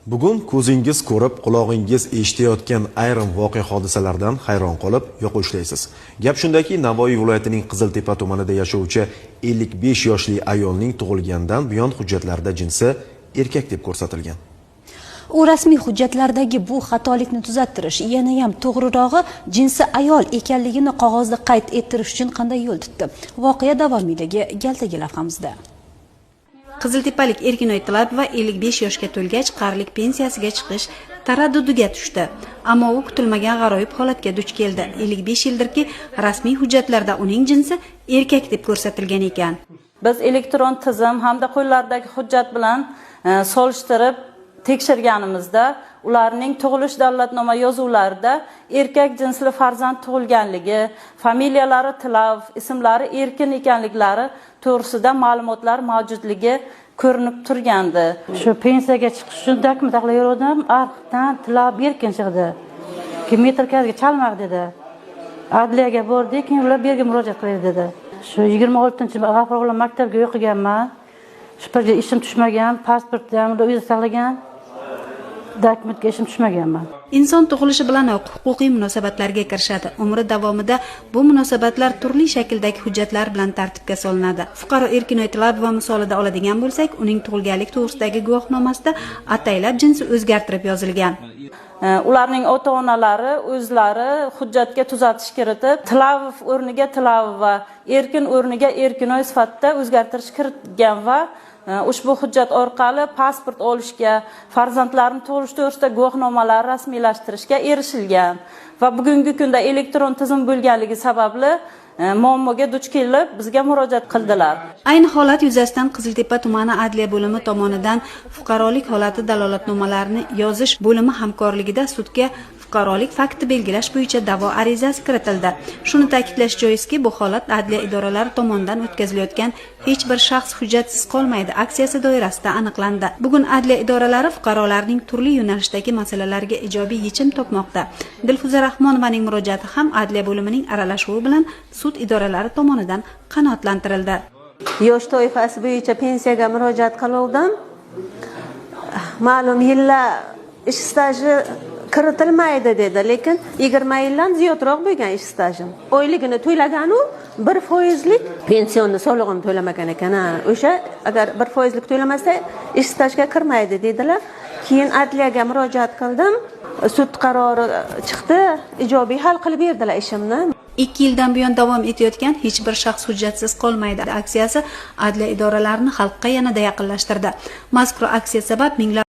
Bugun ko'zingiz ko'rib, quloqingiz eshitayotgan ayrim voqea hodisalardan hayron qolib, yoqishlaysiz. Gap shundaki, Navoiy viloyatining Qiziltepa tumanida yashovchi 55 yoshli ayolning tug'ilgandan buyon hujjatlarida jinsi erkak deb ko'rsatilgan. U rasmiy hujjatlardagi bu xatolikni tuzatirish, yana ham to'g'rirog'i jinsi ayol ekanligini qog'ozda qayd ettirish uchun qanday yo'l tutdi? Voqea davomiyligi galtagi lavhamizda. Qiziltepalik Erkinoy Tilabova 55 yoshga to'lgach qarilik pensiyasiga chiqish taraddudiga tushdi. Ammo u kutilmagan g'aroyib holatga duch keldi. 55 yildirki, rasmiy hujjatlarda uning jinsi erkak deb ko'rsatilgan ekan. Biz elektron tizim hamda qo'llardagi hujjat bilan solishtirib tekshirganimizda ularning tug'ilish davlatnoma yozuvlarida erkak jinsli farzand tug'ilganligi, familiyalari Tilav, ismlari Erkin ekanliklari to'g'risida ma'lumotlar mavjudligi ko'rinib turgandi. Shu pensiyaga chiqish uchun dokument qilaverdim, arxivdan Tilav Erkin chiqdi. Metrkaga chalmaq dedi. Adliyaga bordik, keyin ular berga murojaat qiladi dedi. Shu 26-G'afurg'ulov maktabga o'qiganman. Shu yerga ishim tushmagan, pasportni ham uyda saqlagan. Dokumentga ishim tushmaganman. Inson tug'ilishi bilanoq huquqiy munosabatlarga kirishadi. Umri davomida bu munosabatlar turli shakldagi hujjatlar bilan tartibga solinadi. Fuqaro Erkinoy Tilabova misolida oladigan bo'lsak, uning tug'ilganlik to'g'risidagi guvohnomasida ataylab jinsi o'zgartirib yozilgan. Ularning ota-onalari o'zlari hujjatga tuzatish kiritib, Tilavov o'rniga Tilavova, Erkin o'rniga Erkinoy sifatida o'zgartirish kiritgan va ushbu hujjat orqali pasport olishga, farzandlarni tug'ilish to'g'risida guvohnomalar rasmiylashtirishga erishilgan va bugungi kunda elektron tizim bo'lganligi sababli muammoga duch kelib bizga murojaat qildilar. Ayni holat yuzasidan Qiziltepa tumani adliya bo'limi tomonidan fuqarolik holati dalolatnomalarini yozish bo'limi hamkorligida sudga fuqarolik fakti belgilash bo'yicha da'vo arizasi kiritildi. Shuni ta'kidlash joizki, bu holat adliya idoralari tomonidan o'tkazilayotgan hech bir shaxs hujjatsiz qolmaydi aksiyasi doirasida aniqlandi. Bugun adliya idoralari fuqarolarning turli yo'nalishdagi masalalarga ijobiy yechim topmoqda. Dilfuza Rahmonovaning murojaati ham adliya bo'limining aralashuvi bilan sud idoralari tomonidan qanoatlantirildi. Yosh toifasi bo'yicha pensiyaga murojaat qiluvdim. Ma'lum yillar ish staji kiritilmaydi dedi, lekin 20 yildan ziyodroq bo'lgan ish stajim. Oyligini to'lagan-u 1% pensionni solig'ini to'lamagan ekan. O'sha agar 1% to'lamasa ish stajga kirmaydi dedilar. Keyin adliyaga murojaat qildim. Sud qarori chiqdi, ijobiy hal qilib berdilar ishimni. 2 yildan buyon davom etayotgan hech bir shaxs hujjatsiz qolmaydi aksiyasi adliya idoralarini xalqqa yanada yaqinlashtirdi. Mazkur aksiya sabab minglab